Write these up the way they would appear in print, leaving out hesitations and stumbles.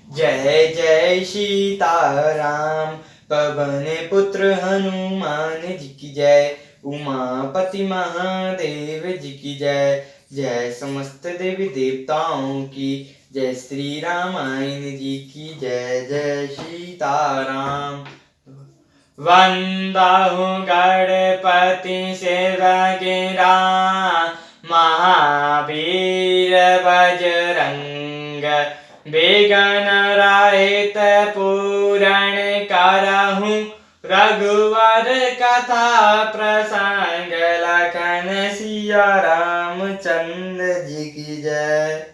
जय जय सीताराम। पवन पुत्र हनुमान जी की जय। उमापति महादेव जी की जय। जय समस्त देवी देवताओं की जय। श्री रामायण जी की जय। जय सीताराम। वंदाहु गणपति शिवगिरा महावीर बजरंग विघ्न रहित पूरण करहु रघुवर कथा प्रसंग लखन सिया रामचंद्र जी की जय।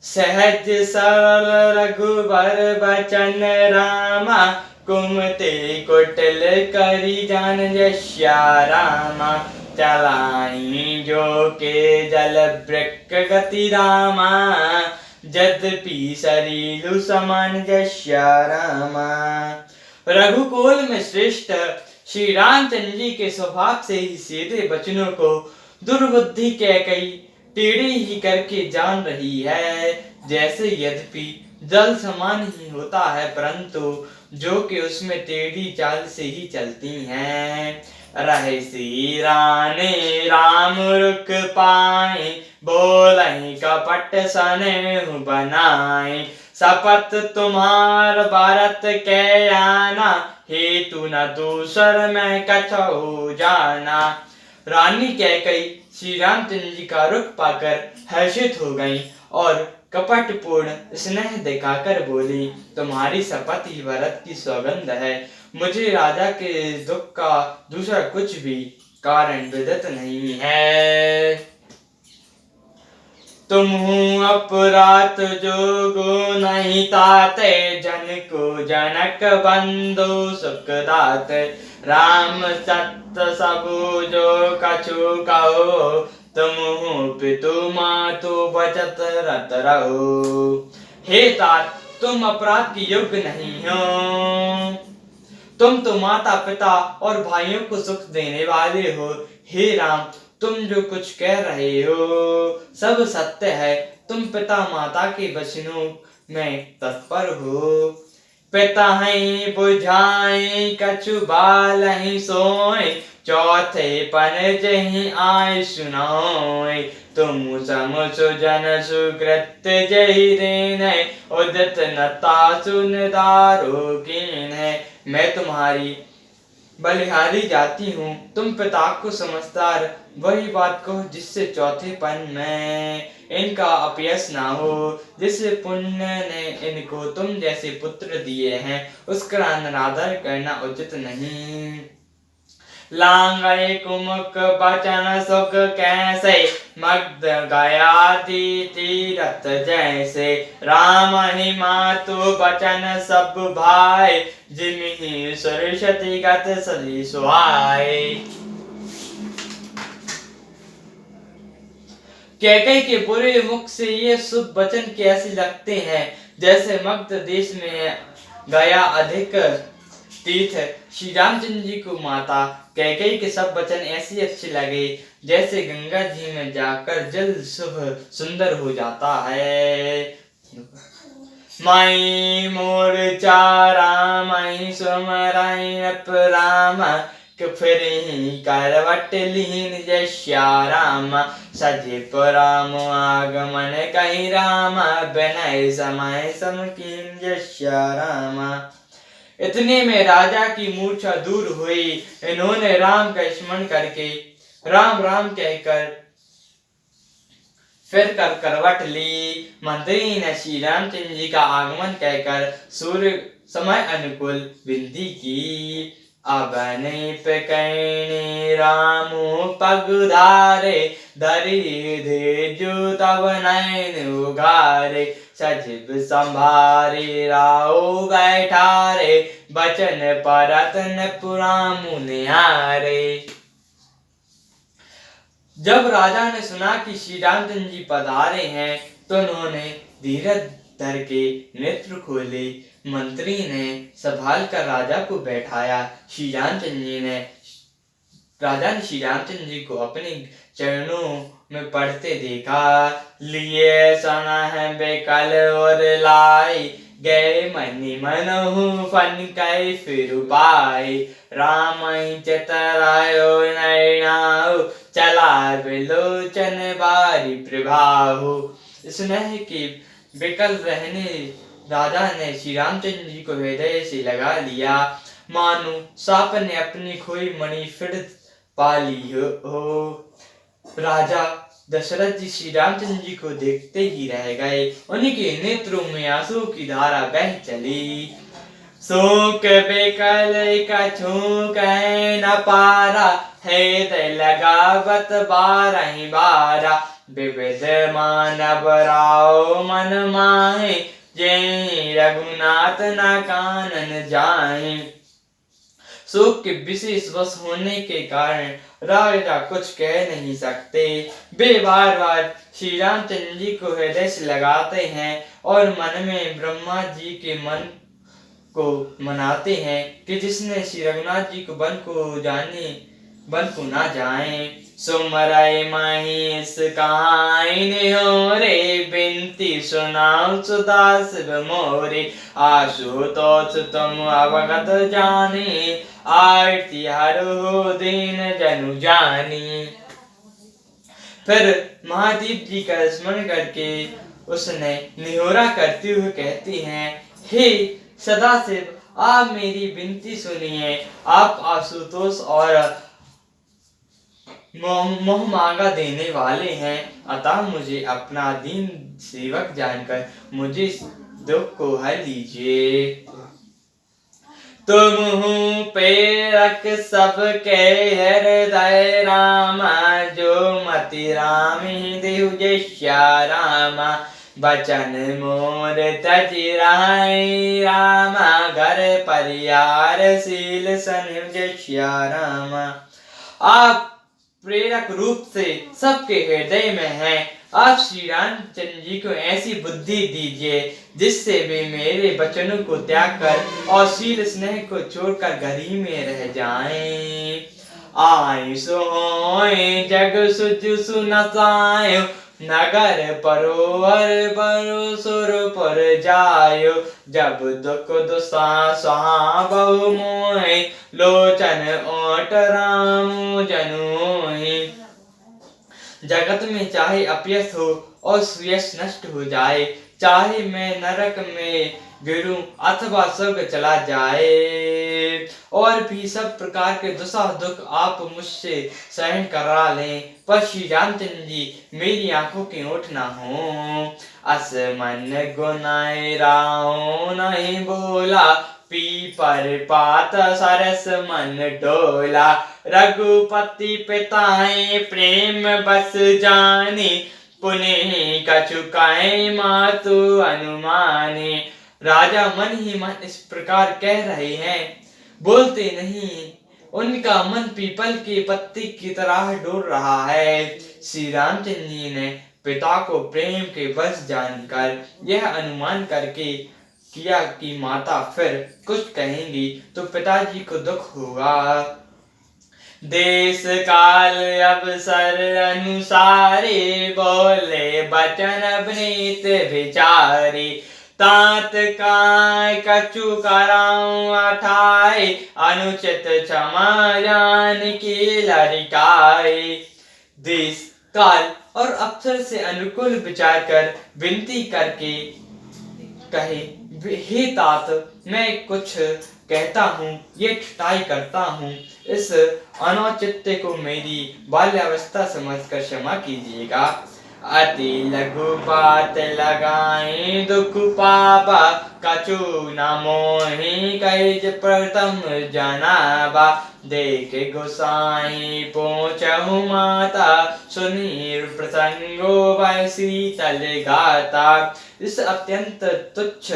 सहज सरल रघुबर बचन रामा कुमति कुटिल करी जान जस्या रामा। चलाई जो के जल वृक गति रामा यद्यपि सरीलु समान जस्या रामा। रघुकुल में श्रेष्ठ श्री रामचंद्र जी के स्वभाव से ही सीधे वचनों को दुर्बुद्धि कैकई टेढ़े ही करके जान रही है। जैसे यद्यपि जल समान ही होता है परंतु जो कि उसमें टेढ़ी चाल से ही चलती हैं। रहे सी राने राम रुक पाए बोलहि कपट सनेहु बनाए। शपथ तुम्हार भारत के आना हेतु न दूसर में कछहु जाना। रानी कैकई श्री रामचंद्र जी का रुख पाकर हर्षित हो गई और कपटपूर्ण स्नेह दिखाकर बोली, तुम्हारी शपथ ही भरत की सौगंध है। मुझे राजा के दुख का दूसरा कुछ भी कारण विदित नहीं है। तुम अपराध जोगो नहीं ताते जन को जनक बंधु सुख दाते। राम सत्य सबु जो कछु कहो तुम पितु मातु बचत रत रहो। हे तात तुम अपराध के योग्य नहीं हो। तुम तो माता पिता और भाइयों को सुख देने वाले हो। हे राम तुम जो कुछ कह रहे हो सब सत्य है। तुम पिता माता के वचनों में तत्पर हो। पिता हैं बुझाए कछु बाल ही सोए चौथे पन जही आय सुनाए। तुम सम सुजन सुकृत जही रेन उदित नता सुनदारो कीन है। मैं तुम्हारी बलिहारी जाती हूँ। तुम पिता को समझदार वही बात कहो जिससे चौथेपन में इनका अपयश ना हो। जिस पुण्य ने इनको तुम जैसे पुत्र दिए हैं उसका अनादर करना उचित नहीं। लांगड़े कुमुक बचन सुख कैसे मग्ध गया तीरथ जैसे। राम ही मातु बचन सब भाई जिमिहि सरस्वती गत सली सुहाए। कैकई के बुरे मुख से ये शुभ वचन कैसे लगते हैं जैसे मगध देश में गया अधिक तीर्थ। श्री रामचंद्र जी को माता कैकई के सब वचन ऐसे अच्छे लगे जैसे गंगा जी में जाकर जल शुभ सुंदर हो जाता है। माई मोर चारा माई सुमराई राम फिर करवट लीन जस्या राम। सजीप राम आगमन कही राम बिनय समय समकीन जस्या राम। इतने में राजा की मूर्छा दूर हुई। इन्होंने राम का स्मरण करके राम राम कहकर फिर कर करवट ली। मंत्री ने श्री रामचंद्र जी का आगमन कहकर सूर्य समय अनुकूल विनती की। अब रामु पगुधारे धरी दे जो तब नैन उगारे। सजीव संभारे राव बैठारे बचन परतन पुरामु निहारे। जब राजा ने सुना कि श्री रामचंद्र जी पधारे हैं तो उन्होंने धीरज धर के नेत्र खोले। मंत्री ने संभाल कर राजा को बैठाया। श्री रामचंद्र जी ने राजा ने श्री रामचंद्र जी को अपने चरणों में पढ़ते देखा। लिए सना है बेकल और लाई, गए मनि मनहु फन कै फिर पाए। राम चतरायो नैनाऊ, चला बिलोचन बारी प्रभाहु। स्नेह के बेकल रहने राजा ने श्री रामचंद्र जी को हृदय से लगा लिया, मानो सांप ने अपनी खोई मणि फिर पा ली हो। राजा दशरथ जी श्री रामचंद्र जी को देखते ही रह गए। उन्हीं के नेत्रों में आंसू की धारा बह चली। शोक बेकल कछु कह न पारा, हृदय लगावत बारहि बारा। विविध मानव राव मन माहे, जय रघुनाथ न कानन जाए। शोक के विशेष वश होने के कारण राजा कुछ कह नहीं सकते। वे बार बार श्री रामचंद्र जी को हृदय से लगाते हैं और मन में ब्रह्मा जी के मन को मनाते हैं कि जिसने श्री रघुनाथ जी को बन को ना जाए। सुमरय महेश काइन हो रे, बिनती सुनाओ सुदास मोरे। आशुतोष तुम अवगत जाने, आरती हरो दीन जनु जानी। फिर महादेव जी का स्मरण करके उसने निहोरा करते हुए कहती हैं, हे सदाशिव, आप मेरी विनती सुनिए। आप आशुतोष और मोह मांगा देने वाले हैं, अतः मुझे अपना दीन सेवक जानकर मुझे दुख को हर लीजिए। तुम हूँ प्रेरक सबके हृदय रामा, जो मति राम ही देहु जैसा रामा। बचन मोर तजि राय रामा, घर परिवार शील सनिव जैसा रामा। आप प्रेरक रूप से सबके हृदय में हैं। आप श्री रामचंद्र जी को ऐसी बुद्धि दीजिए जिससे वे मेरे वचनों को त्याग कर और शील स्नेह को छोड़कर घर ही में रह जाएं। आय सोए जग सुजु सुनसायो, नगर परोहर बरु सुरपुर जायो। जब दुख दुसा बहु मोहि, लोचन ओट राम जनोहि। जगत में चाहे अपयश हो और सुयश नष्ट हो जाए, चाहे मैं नरक में गिरूं अथवा स्वर्ग चला जाए, और भी सब प्रकार के दुसा दुख आप मुझसे सहन करा लें, पर श्री रामचंद्र जी मेरी आंखों के ओठ ना हो। अस मन गुनाय राहो नहीं बोला, पीपर पात सरस मन डोला। रघुपति पिताए प्रेम बस जाने, पुनः कछु कहे मातु अनुमाने। राजा मन ही मन इस प्रकार कह रहे हैं, बोलते नहीं। उनका मन पीपल के पत्ते की तरह डोल रहा है। श्री रामचंद्र जी ने पिता को प्रेम के बस जानकर यह अनुमान करके किया कि माता फिर कुछ कहेंगी तो पिताजी को दुख होगा। देश काल अवसर अनुसारे, बोले बचन अवनीत विचारे। तात काय कछु कराऊं अठाए, अनुचित क्षमा जान की लड़काए। देश काल और अवसर से अनुकूल विचार कर विनती करके कहे, हे तात, मैं कुछ कहता हूँ, ये ठटाई करता हूँ, इस अनौचित्य को मेरी बाल्यावस्था समझकर क्षमा कीजिएगा। अति लघु बात लगाए दुख पापा, कछु न मोहि कैज प्रथम जनाबा। देख गोसाई पहुँचहु माता, सुनी प्रसंगो वै शीतल गाता। इस अत्यंत तुच्छ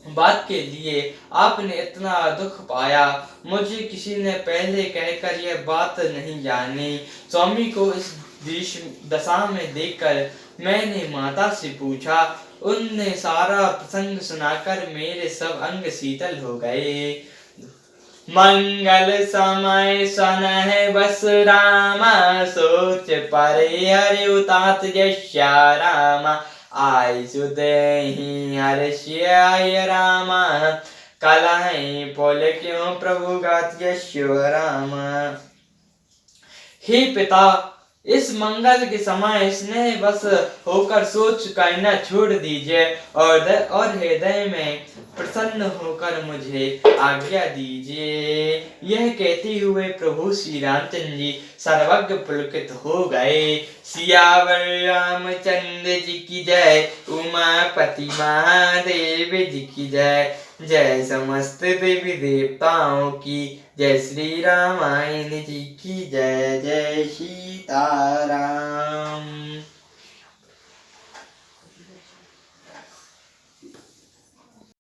बात के लिए आपने इतना दुख पाया, मुझे किसी ने पहले कहकर यह बात नहीं जानी। स्वामी को इस दशा में देखकर मैंने माता से पूछा, उनने सारा प्रसंग सुनाकर मेरे सब अंग शीतल हो गए। मंगल समय सनह बस रामा, सोच परिहर तात यस्या रामा। आयसु देहि हर्ष्याय रामा, कलहि पुल क्यों प्रभु गात यस्यो रामा। हे पिता, इस मंगल के समय स्नेह बस होकर सोच करना छोड़ दीजिए और हृदय में प्रसन्न होकर मुझे आज्ञा दीजिए। यह कहते हुए प्रभु श्री रामचंद्र जी सर्वज्ञ पुलकित हो गए। सियावर रामचंद्र जी की जय, उमापति महादेव जी की जय। जय समस्त देवी देवताओं की, जय श्री रामायण जी की जय। जय सीताराम।